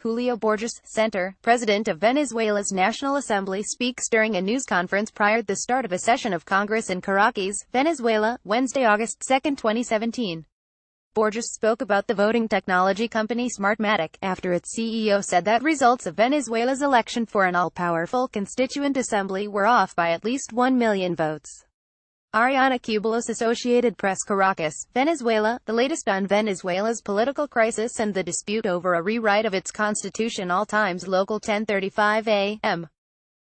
Julio Borges Center, president of Venezuela's National Assembly, speaks during a news conference prior to the start of a session of Congress in Caracas, Venezuela, Wednesday, August 2, 2017. Borges spoke about the voting technology company Smartmatic, after its CEO said that results of Venezuela's election for an all-powerful constituent assembly were off by at least 1 million votes. Ariana Cubelos, Associated Press, Caracas, Venezuela, the latest on Venezuela's political crisis and the dispute over a rewrite of its constitution. All times local 10:35 a.m.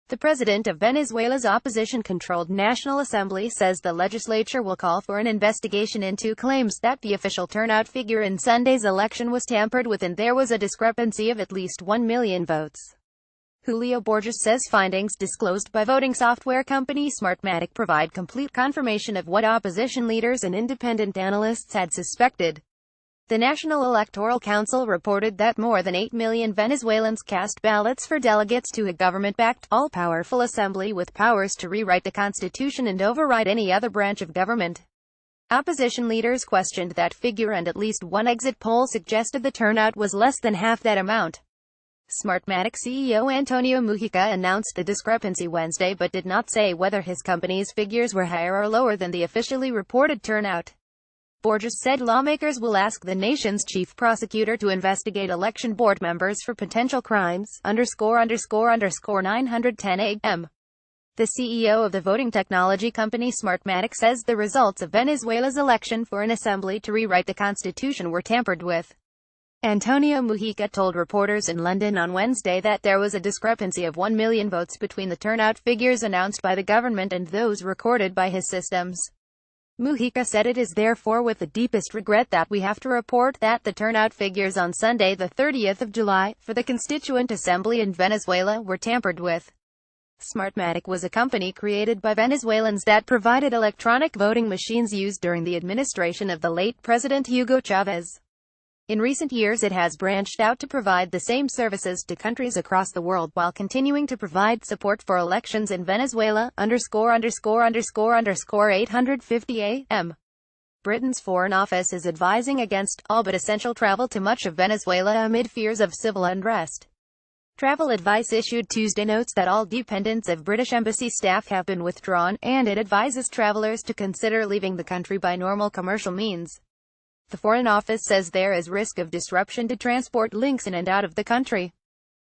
The president of Venezuela's opposition-controlled National Assembly says the legislature will call for an investigation into claims that the official turnout figure in Sunday's election was tampered with and there was a discrepancy of at least 1 million votes. Julio Borges says findings disclosed by voting software company Smartmatic provide complete confirmation of what opposition leaders and independent analysts had suspected. The National Electoral Council reported that more than 8 million Venezuelans cast ballots for delegates to a government-backed, all-powerful assembly with powers to rewrite the constitution and override any other branch of government. Opposition leaders questioned that figure and at least one exit poll suggested the turnout was less than half that amount. Smartmatic CEO Antonio Mujica announced the discrepancy Wednesday but did not say whether his company's figures were higher or lower than the officially reported turnout. Borges said lawmakers will ask the nation's chief prosecutor to investigate election board members for potential crimes. 910 a.m. The CEO of the voting technology company Smartmatic says the results of Venezuela's election for an assembly to rewrite the constitution were tampered with. Antonio Mujica told reporters in London on Wednesday that there was a discrepancy of 1 million votes between the turnout figures announced by the government and those recorded by his systems. Mujica said it is therefore with the deepest regret that we have to report that the turnout figures on Sunday, the 30th of July, for the Constituent Assembly in Venezuela were tampered with. Smartmatic was a company created by Venezuelans that provided electronic voting machines used during the administration of the late President Hugo Chavez. In recent years it has branched out to provide the same services to countries across the world while continuing to provide support for elections in Venezuela. 850 a.m. Britain's Foreign Office is advising against all but essential travel to much of Venezuela amid fears of civil unrest. Travel advice issued Tuesday notes that all dependents of British embassy staff have been withdrawn, and it advises travelers to consider leaving the country by normal commercial means. The Foreign Office says there is risk of disruption to transport links in and out of the country.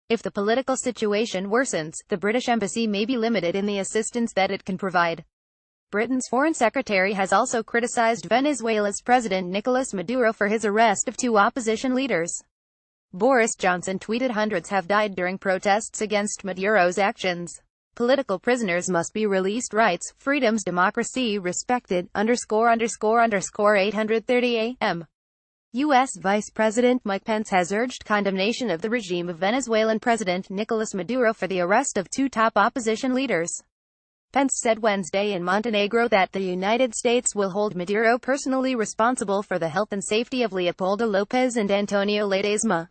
If the political situation worsens, the British Embassy may be limited in the assistance that it can provide. Britain's Foreign Secretary has also criticized Venezuela's President Nicolas Maduro for his arrest of 2 opposition leaders. Boris Johnson tweeted hundreds have died during protests against Maduro's actions. Political prisoners must be released, rights, freedoms, democracy respected. 830 a.m. U.S. Vice President Mike Pence has urged condemnation of the regime of Venezuelan President Nicolas Maduro for the arrest of 2 top opposition leaders. Pence said Wednesday in Montenegro that the United States will hold Maduro personally responsible for the health and safety of Leopoldo Lopez and Antonio Ledesma.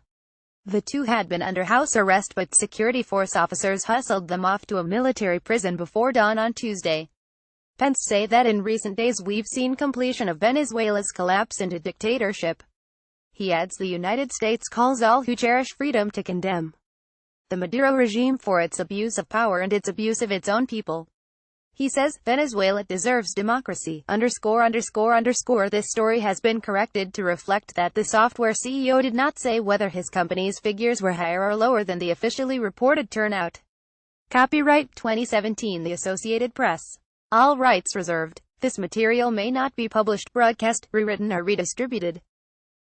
The 2 had been under house arrest but security force officers hustled them off to a military prison before dawn on Tuesday. Pence said that in recent days we've seen completion of Venezuela's collapse into dictatorship. He adds the United States calls all who cherish freedom to condemn the Maduro regime for its abuse of power and its abuse of its own people. He says, Venezuela deserves democracy. This story has been corrected to reflect that the software CEO did not say whether his company's figures were higher or lower than the officially reported turnout. Copyright 2017 The Associated Press. All rights reserved. This material may not be published, broadcast, rewritten or redistributed.